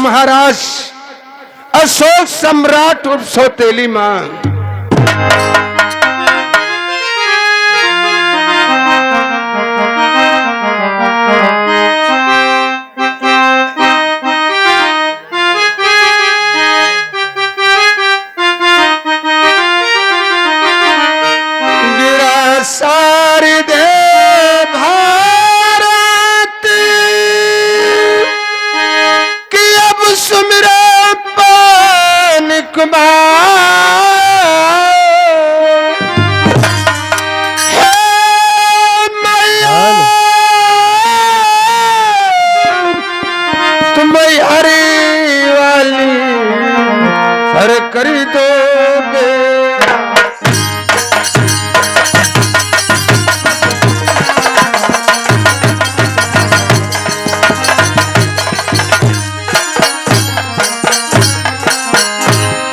महाराज अशोक सम्राट उर्फ सौतेली मां। कर दोगे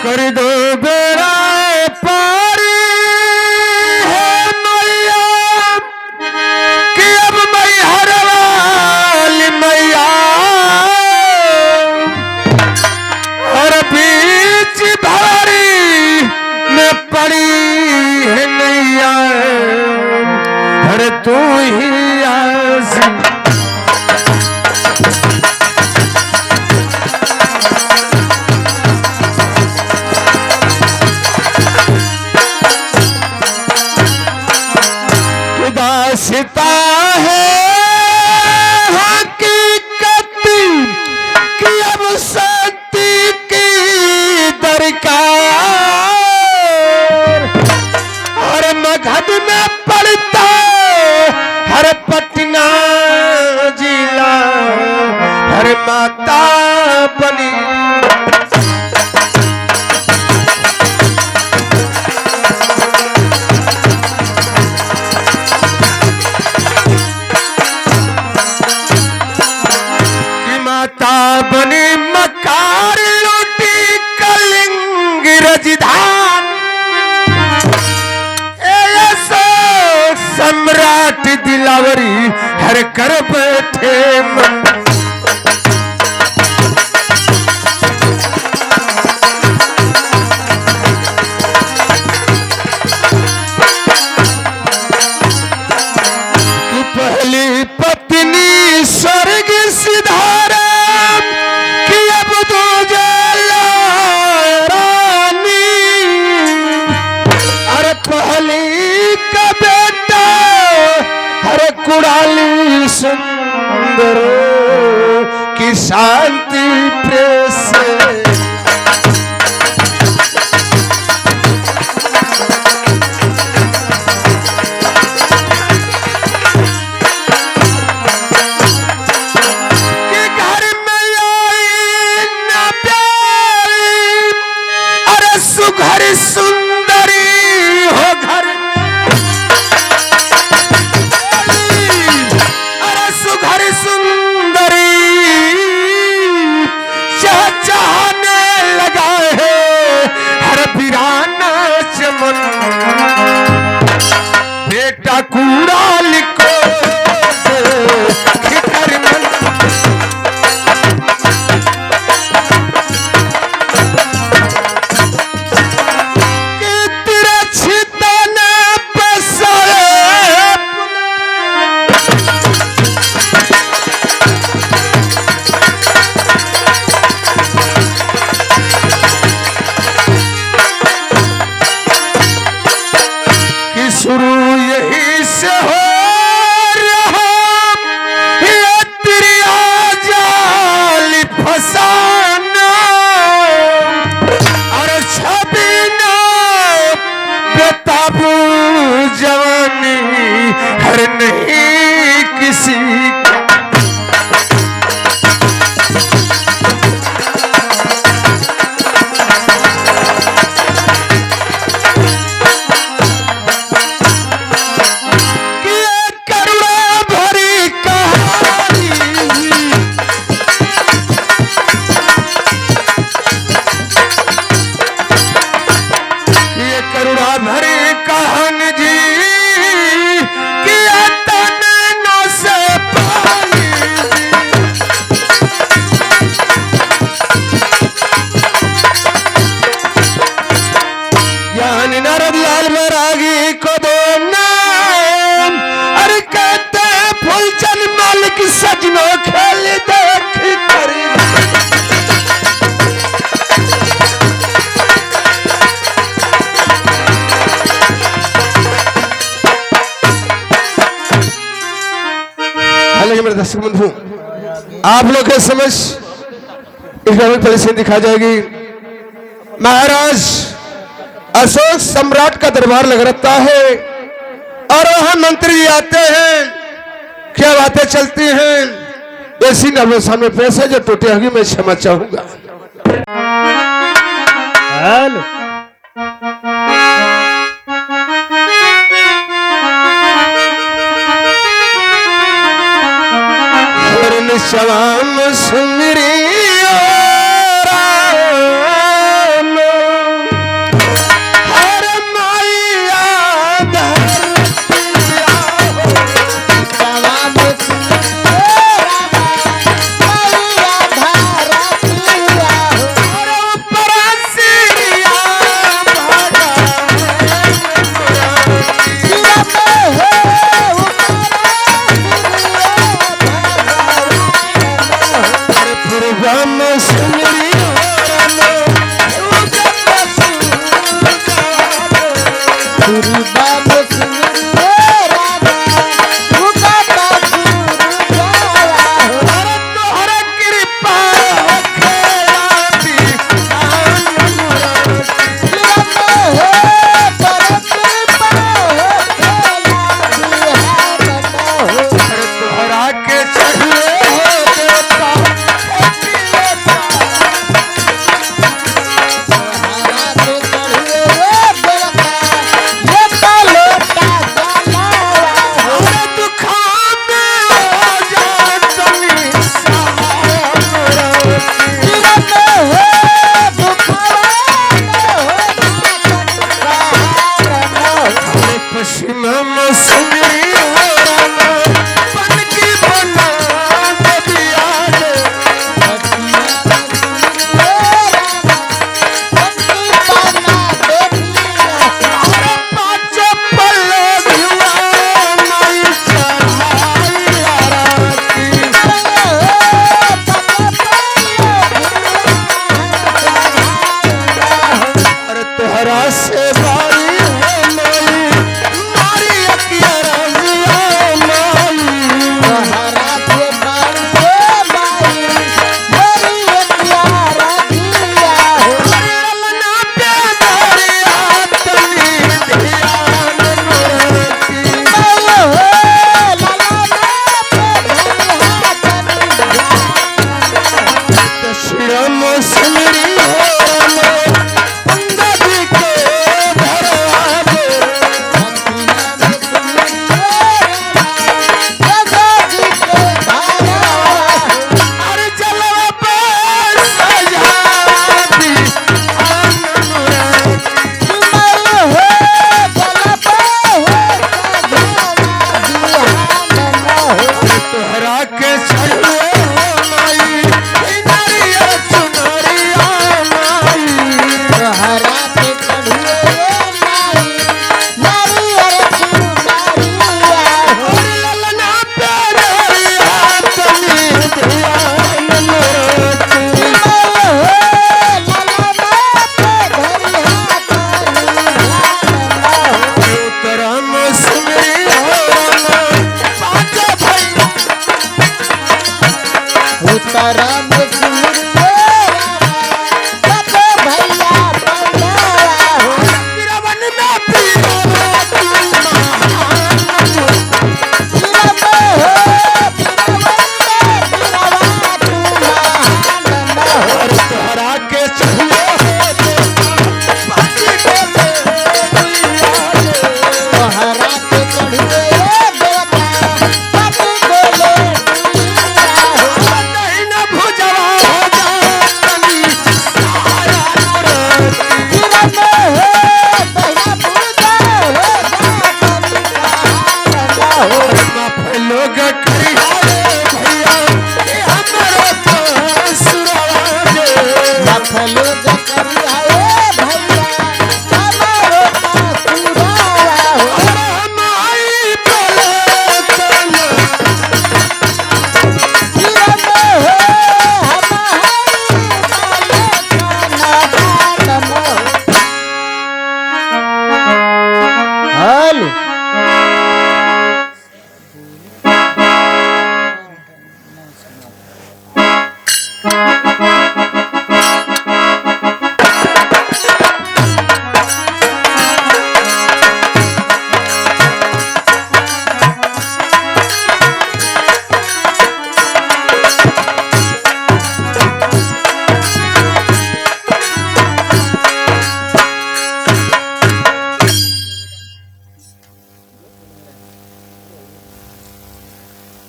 कर दो बेरा पारी है मैया कि अब मैं हर वाली मैया और बीच भारी में पड़ी है नैया अरे तू ही आज़ी दास्ता है हकीकत कि अब सत्य की दरकार हर मगध में पड़ता हर पटना जिला हर माता बनी बनी मकार लूटी कलिंग रजधान ऐसा सम्राट दिलावरी हर कर बैठे मन कि पहली पत्नी स्वर्ग सिधारा कुड़ाली सुंदर की शांति प्रेस कि घर में आई न प्यारी अरे सुघर सुंदरी हो घर बेटा कूड़ा लिखो शुरू यही से हो रहा ये तिरिया जाल फसाना और छबीना बेताबू जवानी हर नहीं किसी लगे मेरे दर्शक बंधु, आप लोग के समझ इस ड्रामे प्रदर्शन दिखाई जाएगी। महाराज अशोक सम्राट का दरबार लग रहता है और वहां मंत्री जी आते हैं, क्या बातें चलती हैं। ऐसी नर्मों सामने पैसे जो टूटे होगी मैं क्षमा चाहूंगा। शवाम सुमरी हर माया भुजा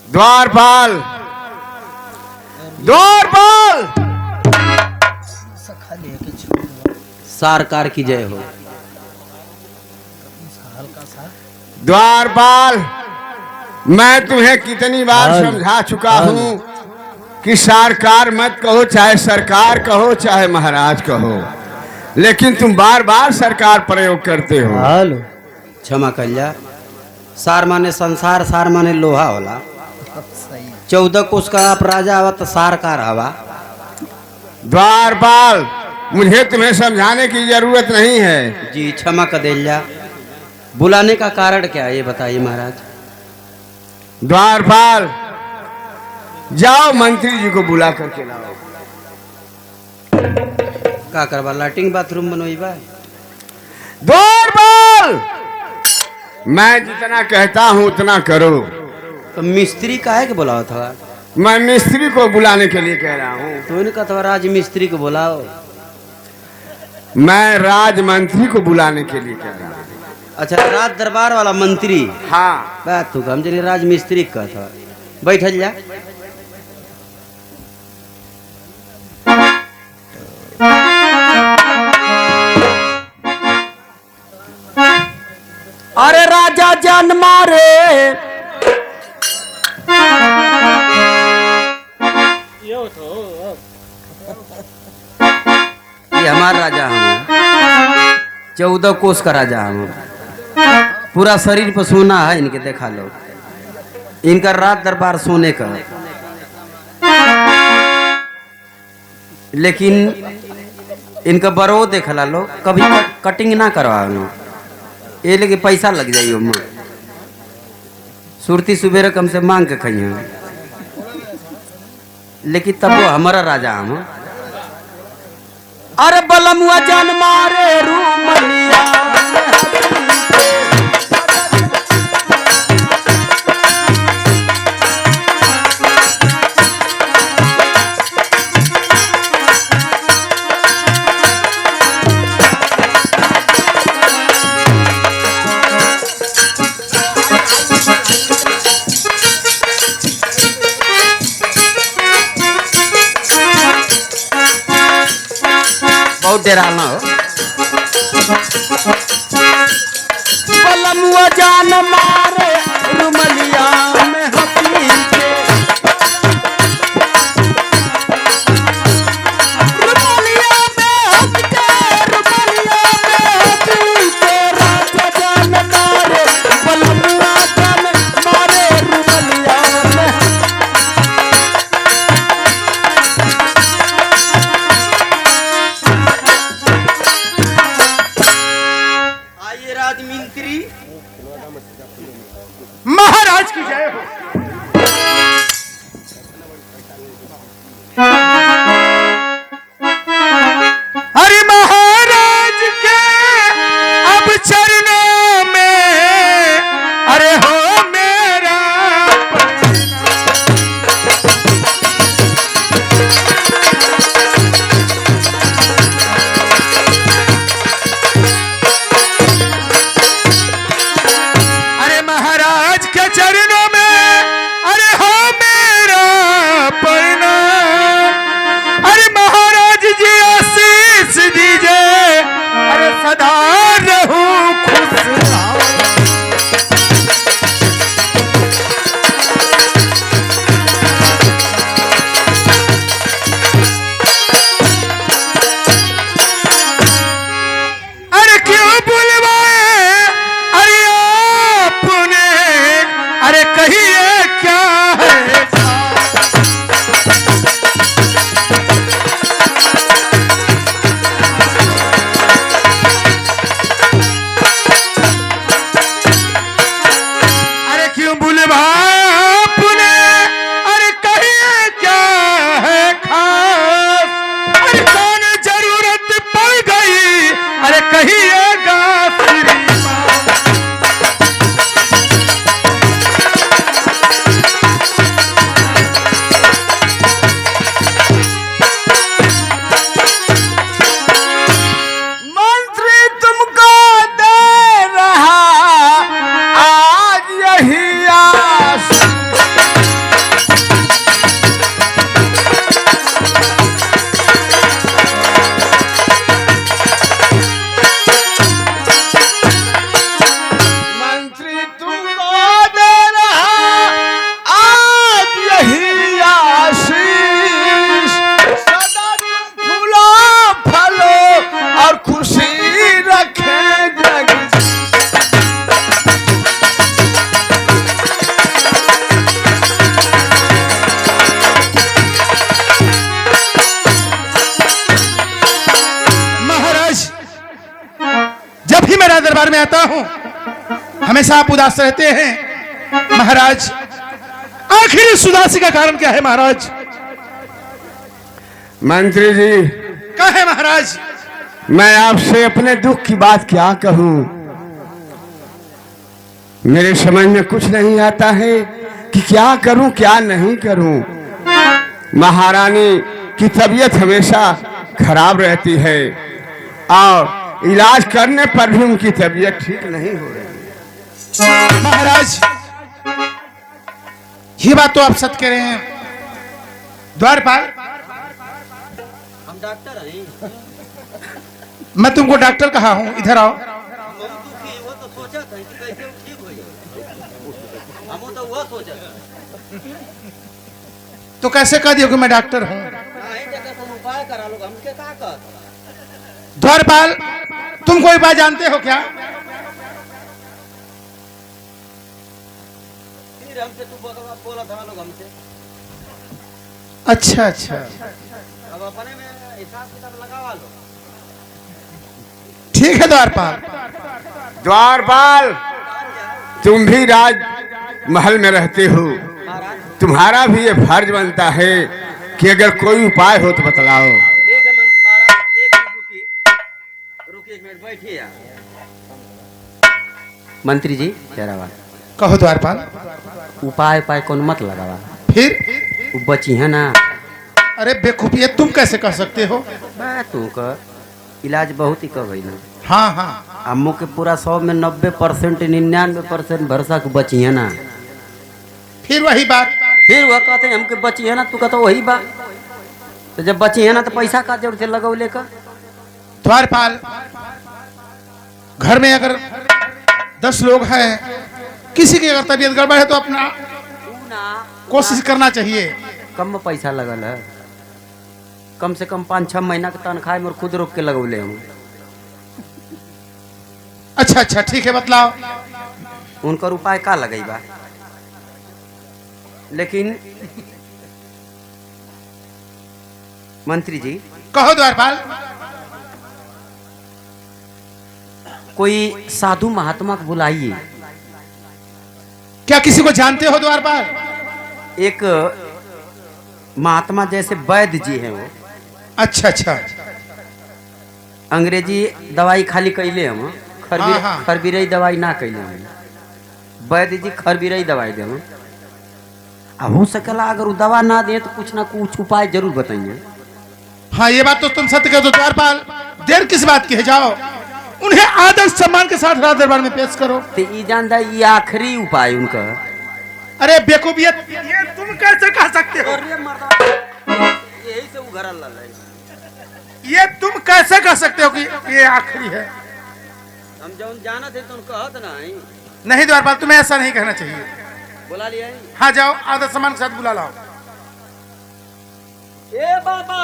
द्वारपाल, द्वारपाल, सरकार की जय हो। द्वारपाल, मैं तुम्हें कितनी बार समझा चुका हूं कि सरकार मत कहो, चाहे सरकार कहो, चाहे महाराज कहो, लेकिन तुम बार बार सरकार प्रयोग करते हो। क्षमा कल्या। सार माने संसार, सार माने लोहा होला। 14 कोस का आप राजा हवा तो सार का हवा। द्वारपाल, मुझे तुम्हें समझाने की जरूरत नहीं है। जी क्षमा कर दिया। बुलाने का कारण क्या है ये बताइए महाराज। द्वारपाल, जाओ मंत्री जी को बुला करके लाओ। का करवा? लैट्रिन बाथरूम बनवाइबा? द्वारपाल, मैं जितना कहता हूं उतना करो। तो मिस्त्री काहे के बुलाओ था? मैं मिस्त्री को बुलाने के लिए कह रहा हूं। तो इनका तो राज मिस्त्री को बुलाओ। मैं राज मंत्री को बुलाने के लिए कह रहा हूं। अच्छा, राज दरबार वाला मंत्री? हाँ। बात तो हम जल्दी राज मिस्त्री का था। बैठल जा। अरे राजा जान मारे, ये हमारा राजा हम 14 कोस का राजा हम। पूरा शरीर पर सोना है इनके, देखा लो। इनका रात दरबार सोने का, लेकिन इनका बरो देखला लो, कभी कटिंग ना करवा लो, ये लेकिन पैसा लग जाइयो। सुरती सुबेरे कम से मांग के खाइए, लेकिन तब वो हमारा राजा हम। अरे बलमुआ जान मारे रूमलिया, बहुत देर आना हो। बलमुआ जान मारे रुमलिया में हंसी के, रुमलिया में हंस के, रुमलिया में हंसी के, राजा जान मारे, बलमुआ जान मारे रुमलिया में। राजमंत्री महाराज की जय हो। हरि महाराज के अब चरणों में, अरे हो मेरा चरणों में, अरे हो मेरा प्रणाम। अरे महाराज जी आशीष दीजिए, अरे सदा रहूं खुशहाल। अरे क्यों बुलवाए, अरे आपने, अरे कहिए क्या है? अरे क्यों बुलवाया आपने, अरे कहिए क्या है खास? हमेशा आप उदास रहते हैं महाराज। आखिर इस उदासी का कारण क्या है महाराज? मंत्री जी, क्या है महाराज? मैं आपसे अपने दुख की बात क्या कहूं। मेरे समझ में कुछ नहीं आता है कि क्या करूं क्या नहीं करूं। महारानी की तबीयत हमेशा खराब रहती है और इलाज करने पर भी उनकी तबीयत ठीक नहीं हो रही। महाराज ये बात तो आप सच कह रहे हैं। द्वारपाल, हम डॉक्टर हैं। मैं तुमको डॉक्टर कहा हूं, इधर आओ। वो तो सोचा था कि कैसे वो ठीक हो जाए। हम तो वो सोचा था। तो कैसे कह दियो कि मैं डॉक्टर हूं? नहीं जगह तुम उपाय करा लो, हमके क्या कहता? द्वारपाल, तुम कोई बात जानते हो क्या? फिर हमसे तू बोला था लोग हमसे। अच्छा अच्छा, अब अपने में हिसाब किताब लगावा लो। ठीक है द्वारपाल। द्वारपाल, तुम भी राज महल में रहते हो, तुम्हारा भी ये फर्ज बनता है कि अगर कोई उपाय हो तो बतलाओ। ठीक है महाराज, एक मिनट रुकिए, एक मिनट बैठिए आप। मंत्री जी जरा बात कहो द्वारपाल। उपाय उपाय कौन मत लगावा, फिर? वो बची है ना। अरे बेवकूफी है, तुम कैसे कह सकते हो? मैं तू का इलाज बहुत ही कर ना। हाँ हाँ, अम्मू के पूरा 100 में 90% 99% भरोसा को बची है ना। फिर वही बात। फिर वह कहते हैं हमके बची है ना, तू कहता वही बात। तो जब बची है ना तो पैसा का जरूरत है लगौले का। द्वारपाल, घर में अगर 10 लोग हैं, किसी की अगर तबीयत गड़बड़ है तो अपना कोशिश करना चाहिए। कम में पैसा लगल है, कम से कम 5-6 महीना के तनख्वाह में खुद रोक के लगौले हम। अच्छा अच्छा, ठीक है, बतलाओ। उनकर उपाय का लगई बा, लेकिन मंत्री जी कहो द्वारपाल। कोई साधु महात्मा को बुलाइए। क्या किसी को जानते हो द्वारपाल? एक महात्मा जैसे वैद्य जी हैं वो। अच्छा अच्छा, अंग्रेजी दवाई खाली कैले हम, हाँ। खरबीरई दवाई ना कैले हम। वैद्य जी खरबीरई दवाई दे हम। हो सकेला अगर वो दवा ना दे तो कुछ ना कुछ उपाय जरूर बताइए। हाँ ये बात तो तुम सत्य कहते हो द्वारपाल। देर किस बात की है, जाओ उन्हें आदर सम्मान के साथ राज दरबार में पेश करो। तो ये जानता ये आखिरी उपाय उनका। अरे बेवकूफियत, ये तुम कैसे कह सकते हो? यही से उघरल है। ये तुम कैसे कह सकते हो कि ये आखिरी है? हम जौन जाना थे तुम कहत नहीं। नहीं द्वारपाल, तुम्हें ऐसा नहीं कहना चाहिए। बुला लिया हाँ जाओ, आदर सम्मान के साथ बुला लाओ। ए बाबा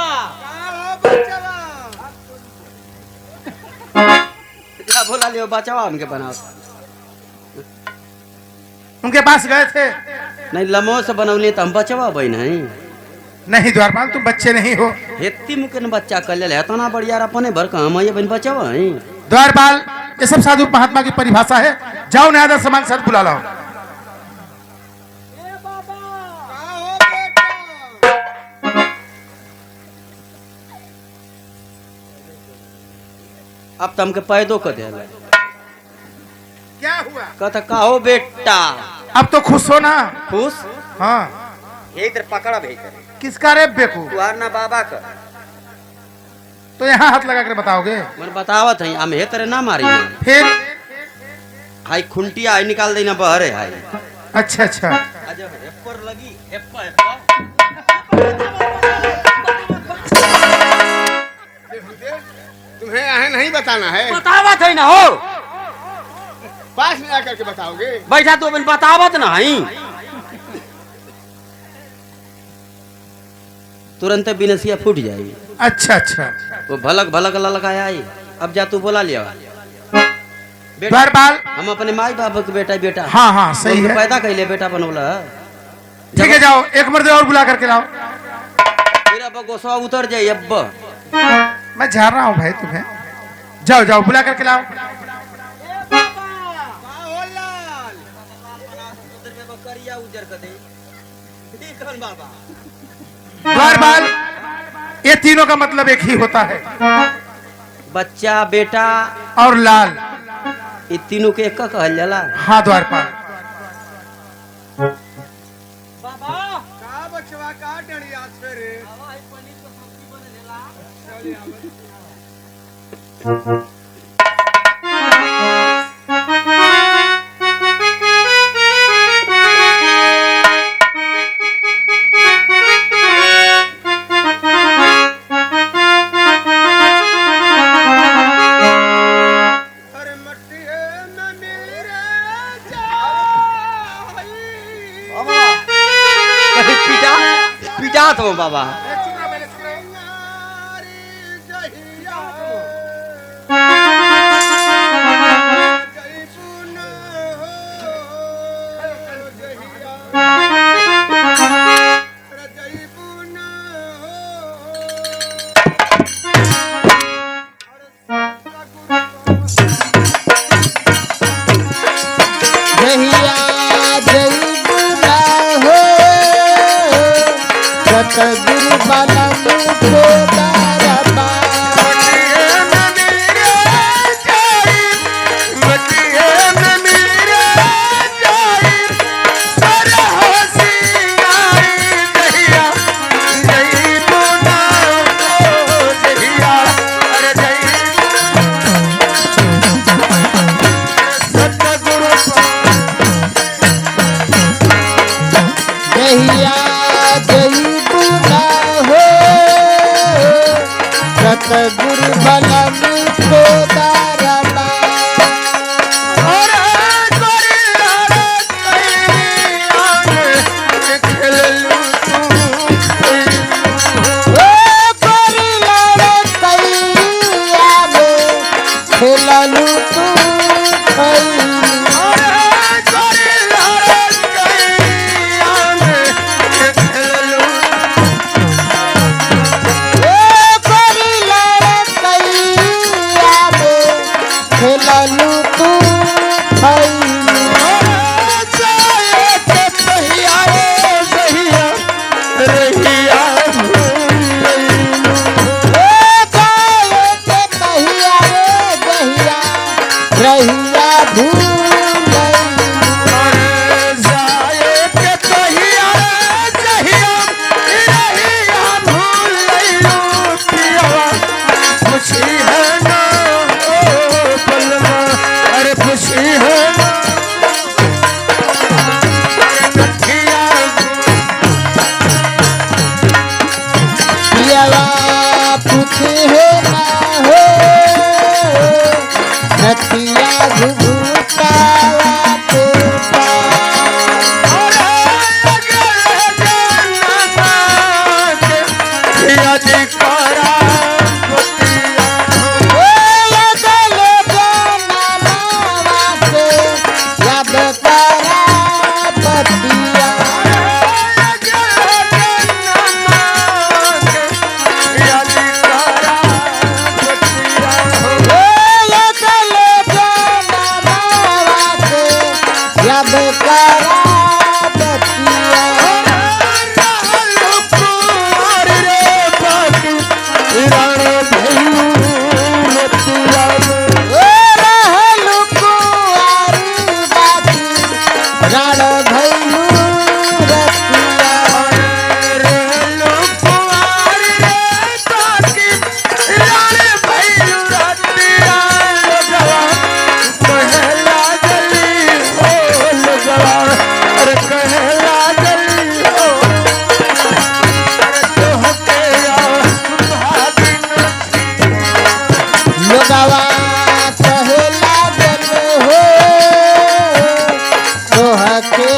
क्या बुला लियो, बचावा उनके बनाओ। उनके पास गए थे? नहीं लमो से बनौली तो हम बचवा भाई नहीं। नहीं द्वारपाल, तुम बच्चे नहीं हो। हेती मुके न बच्चा कर ले है तो ना बढ़िया अपने भर का हम ये बन बचवा है। द्वारपाल, ये सब साधु महात्मा की परिभाषा है। जाओ उन्हें आदर सम्मान के साथ बुला लाओ। अब तो हमके पैदो कर दे। क्या हुआ? कहता कहो बेटा। अब तो खुश हो ना? खुश? हाँ। इधर पकड़ा भेज किसका रे बेकू? ना बाबा का। तो यहाँ हाथ लगा कर बताओगे? मैंने बतावत है हम हे तेरे ना मारी ना। फिर? हाई खुंटिया आई निकाल देना बहरे हाई। अच्छा अच्छा, हेपर लगी हेपर। तुम्हें यहाँ नहीं बताना है, बतावत है ना हो। पास में आकर के बताओगे। बैठा तो बिन बतावत ना ही। तुरंत बिनसिया फूट जाएगी। अच्छा अच्छा, वो भलक भलक ललकाया आई। अब जा तू बोला लिया द्वारपाल। हम अपने माई बाप के बेटा बेटा। हाँ हाँ सही है। पैदा कैले बेटा बनौला। ठीक है, जाओ एक मर्द और बुला करके लाओ। फिर अब गोसवा उतर जाए। अब मैं जा रहा हूँ भाई, तुम्हें जाओ जाओ बुला करके लाओ। करिया उजर कर दे ठीक है बाबा। द्वारपाल, ये तीनों का मतलब एक ही होता है, बच्चा बेटा और लाल। ये तीनों के एक का कहल जाला। हाँ द्वारपाल। बाबा का बचवा का डंडिया छे रे हवा है पनीर के सब्जी बनेला। चली आवे अरे मट्टिए में मेरे जाई बाबा कहीं पिटा पिटा तो बाबा सतगुरु बलम को दरबा सतगुरु बलम को दरबा खेलू तू खेलू तू रहिया भूल पूछे हो ना हो नतिया घुघुतावा तोता याद करा पतिया याद करा बतिया रहलु कुंवारी बाती रण भैलू रतिया लोगवा कहे लागल हो तोहके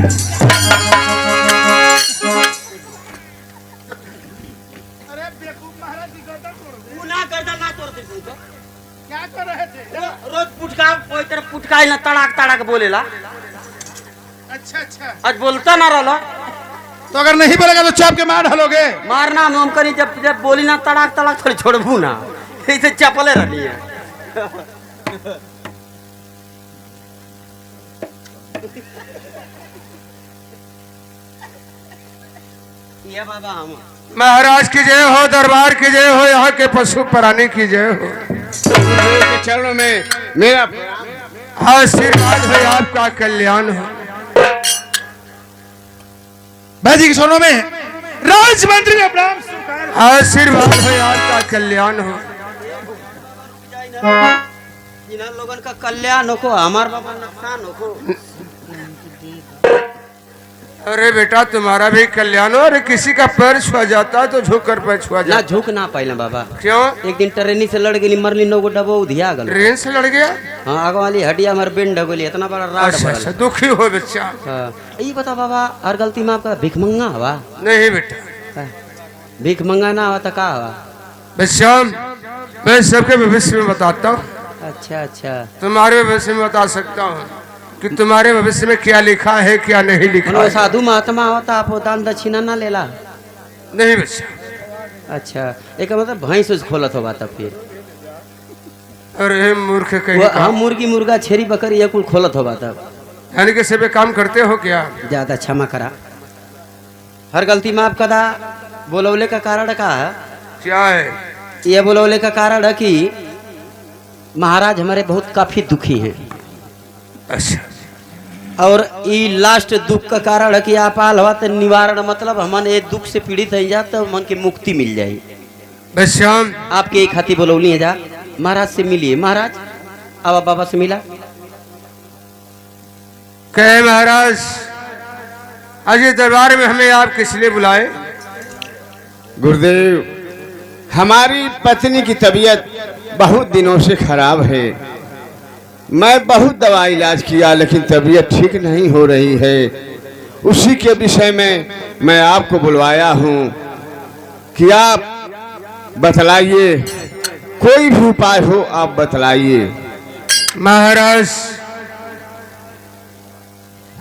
अरे बेवकूफ महाराज की गर्दन तोड़ दे। तू ना कर ना तोड़ दे तू तो। क्या कर रहे थे? रोज पुटका कोई तरफ पुटका ना तड़ाक तड़ाक बोलेला। अच्छा अच्छा, आज बोलता ना रहलो। तो अगर नहीं बोलेगा तो चाप के मार डालोगे। मारना हम करी जब जब बोली ना तड़ाक तड़ाक थोड़ी छोड़बू ना। ऐसे चपले रहनी है। ये बाबा हम महाराज की जय हो, दरबार की जय हो, यहाँ के पशु प्राणी की जय हो। गुरुदेव के चरणों में मेरा आशीर्वाद हो, आपका कल्याण हो। भाई के सोनों में राजमंत्री का प्रणाम स्वीकार। आशीर्वाद हो, आपका कल्याण हो। इन लोगन का कल्याण हो, हमार बाबा नुकसान हो। अरे बेटा तुम्हारा भी कल्याण हो। अरे किसी का पैर छुआ जाता है तो झुक कर पैर छुआ ना जाता। झुक ना पाइला बाबा। क्यों? एक दिन ट्रेनी से लड़ गई, मरली 9 गो डबो उधिया गल। ट्रेन से लड़ गया? हाँ, आगे वाली हड्डिया हमार बेंड हो गई, इतना बड़ा राड अच्छा पड़ल। अच्छा, दुखी हो बच्चा। हाँ, ये बता बाबा, हर गलती में आपका भिख मंगा हवा? नहीं बेटा, भीख मंगा ना हवा तो का हवा? बच्चा मैं सबके भविष्य में बताता हूँ। अच्छा अच्छा, तुम्हारे भविष्य में बता सकता हूँ कि तुम्हारे भविष्य में क्या लिखा है क्या नहीं लिखा मतलब है। साधु महात्मा होता आप दान दक्षिणा ना लेला? नहीं बच्चा। अच्छा, एक मतलब भैंस उस खोलत होगा तब फिर? अरे मूर्ख वो कहीं हम मुर्गी मुर्गा छेरी बकरी ये कुल खोलत होगा तब? यानी कि सब काम करते हो क्या? ज्यादा क्षमा करा, हर गलती माफ कदा। बोलौले का कारण का है? क्या है? ये बोलौले का कारण है कि महाराज हमारे बहुत काफी दुखी हैं, अच्छा और ये लास्ट दुख का कारण है कि आप आल हवा तो निवारण, मतलब हमन ये दुख से पीड़ित है जा तो मन की मुक्ति मिल जाए। बच्चा आपके एक हाथी बोलौली है जा, महाराज से मिलिए। महाराज अब बाबा से मिला। कहे महाराज आज ये दरबार में हमें आप किस लिए बुलाए? गुरुदेव हमारी पत्नी की तबीयत बहुत दिनों से खराब है। मैं बहुत दवा इलाज किया लेकिन तबीयत ठीक नहीं हो रही है। उसी के विषय में मैं आपको बुलवाया हूँ कि आप बतलाइए, कोई भी उपाय हो आप बतलाइए। महाराज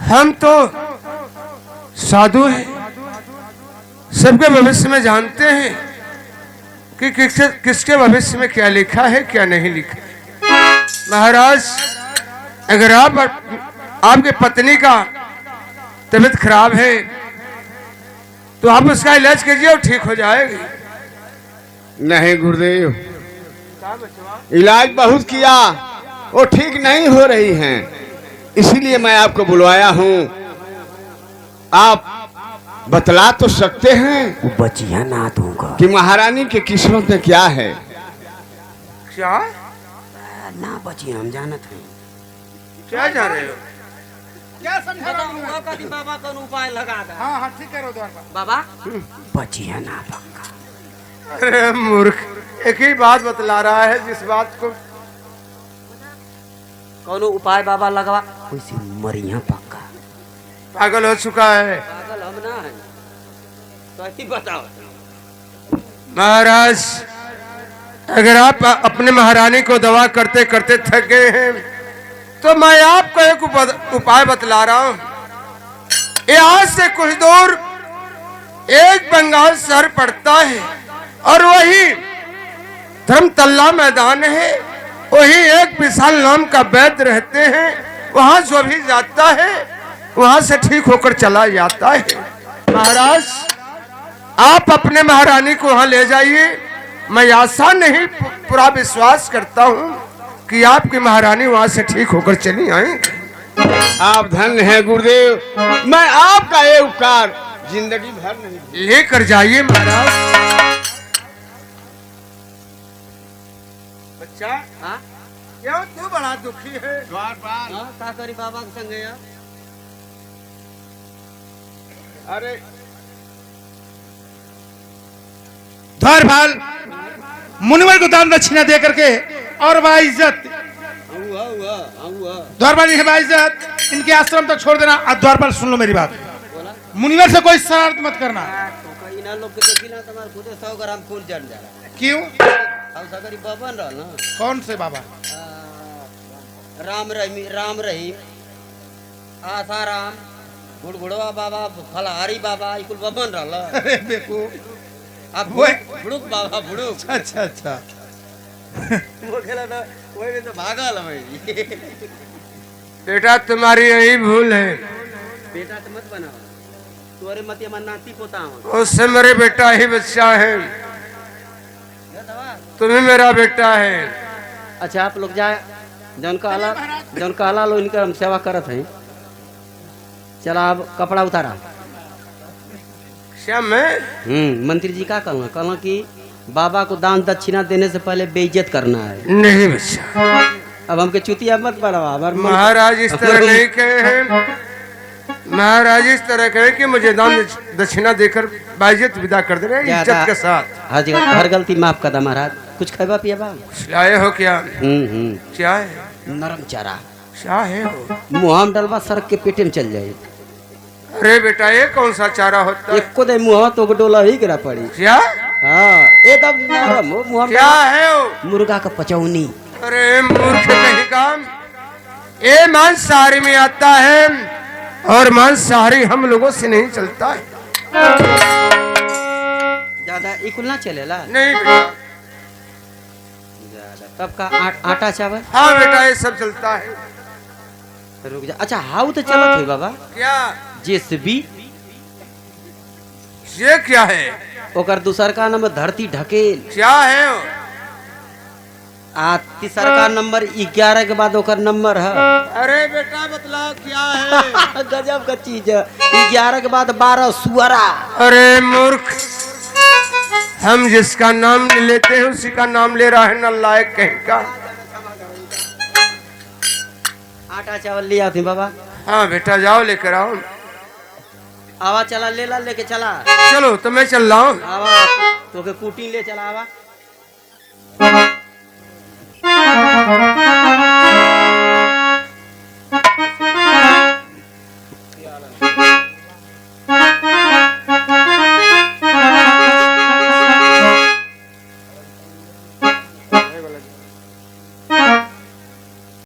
हम तो साधु हैं, सबके भविष्य में जानते हैं कि किसके भविष्य में क्या लिखा है क्या नहीं लिखा। महाराज अगर आपके पत्नी का तबीयत खराब है तो आप उसका इलाज कीजिए और ठीक हो जाएगी। नहीं गुरुदेव, इलाज बहुत किया, वो ठीक नहीं हो रही हैं, इसीलिए मैं आपको बुलवाया हूँ। आप बतला तो सकते हैं बचिया ना दूंगा कि महारानी के किस्मत में क्या है? क्या ना बचिया, हम जानत हैं। क्या जान रहे हो? क्या समझा रहा हूँ? बाबा का उपाय लगा दे। हाँ हाँ ठीक करो द्वार पर। बाबा बचिया ना पक्का। अरे मूर्ख, एक ही बात बतला रहा है जिस बात को कौनो उपाय बाबा लगवा, वैसे मरिया पक्का। पागल हो चुका है। पागल हम ना है, तो ही बताओ। महाराज अगर आप अपने महारानी को दवा करते करते थक गए हैं तो मैं आपको एक उपाय बतला रहा हूं। यहाँ से कुछ दूर एक बंगाल शहर पड़ता है और वही धर्मतल्ला मैदान है। वही एक विशाल नाम का वैद्य रहते हैं, वहां जो भी जाता है वहां से ठीक होकर चला जाता है। महाराज आप अपने महारानी को वहां ले जाइए। मैं आशा नहीं पूरा विश्वास करता हूं कि आपकी महारानी वहां से ठीक होकर चली आएंगी। आप धन्य हैं गुरुदेव, मैं आपका ये उपकार जिंदगी भर नहीं। लेकर जाइए महाराज। बच्चा हाँ क्यों तू बड़ा दुखी है? द्वार पाल, हाँ, का करी बाबा के संगे यार? अरे द्वारपाल मुनिवर को दान दक्षिणा दे करके और वह इज्जत हुआ द्वारपाल है बाइज्जत, इनके आश्रम तक छोड़ देना। और द्वारपाल सुन लो मेरी बात, मुनिवर से कोई शरारत मत करना। इना लोग के देखी ना तुम्हारे खुदे 100 ग्राम खून चढ़ जा रहा है। क्यों? अब सगरी बबन रहा ना। कौन से बाबा? राम रहीम, आसाराम, गुड़गुड़वा बाबा, फलहारी बाबा, इकुल बबन रहा। अरे बेकू, अब वो बुड़ुक बाबा बुड़ुक। अच्छा अच्छा। वो खेला ना, वही में तो भागा ला मैं। बेटा तुम्हारी यही भूल है, बेटा तो मत बना, तुम्हारे मत ये नाती पोता हूँ। उससे मेरे बेटा ही बच्चा है, तुम्हें मेरा बेटा है। अच्छा आप लोग जाए, जौन कहला लो इनका हम सेवा करत हैं। चला अब कपड़ा उतारा। श्याम मैं मंत्री जी का कहना कि बाबा को दान दक्षिणा देने से पहले बेइज्जत करना है। नहीं बच्चा, अब हमके चुतिया मत बनावा। महाराज इस तरह नहीं कहे हैं, महाराज इस तरह कहे कि मुझे दान दक्षिणा देकर बाइज्जत विदा कर दे रहे हैं, इज्जत के साथ। हर गलती माफ कर दा महाराज। कुछ खावा पियाबा? लाए हो क्या? क्या है? नरम चारा। क्या है वो? मुहाम डलवा सड़क के पेटे में चल जाए। अरे बेटा ये कौन सा चारा होता है? एक को दे मुहा तो डोला ही गिरा पड़ी। क्या? हाँ एकदम नरम हो मुहाम। क्या है वो? मुर्गा का पचौनी। अरे मूर्ख कहीं काम, ये मांसाहारी में आता है और मांसाहारी हम लोगों से नहीं चलता है। ज्यादा इकुल ना चलेला। नहीं बेटा। तब का आटा चावल। हाँ बेटा ये सब चलता है। रुक जा। अच्छा हाउ तो चलत है बाबा। क्या? जेसीबी। ये क्या है? ओकर दूसर का नंबर धरती ढकेल। क्या है वो? तीसर का नंबर 11 के बाद ओकर नंबर है। अरे बेटा बतलाओ क्या है? गजब का चीज है। 11 के बाद 12 सुअरा। अरे मूर्ख, हम जिसका नाम लेते हैं उसी का नाम ले रहा है, नालायक कहीं का। आटा चावल ले आती बाबा। हाँ बेटा जाओ लेकर आओ। आवा चला ले ला लेके चला। चलो तो मैं चल रहा हूँ। आवा तो के कुटी ले चला आवा।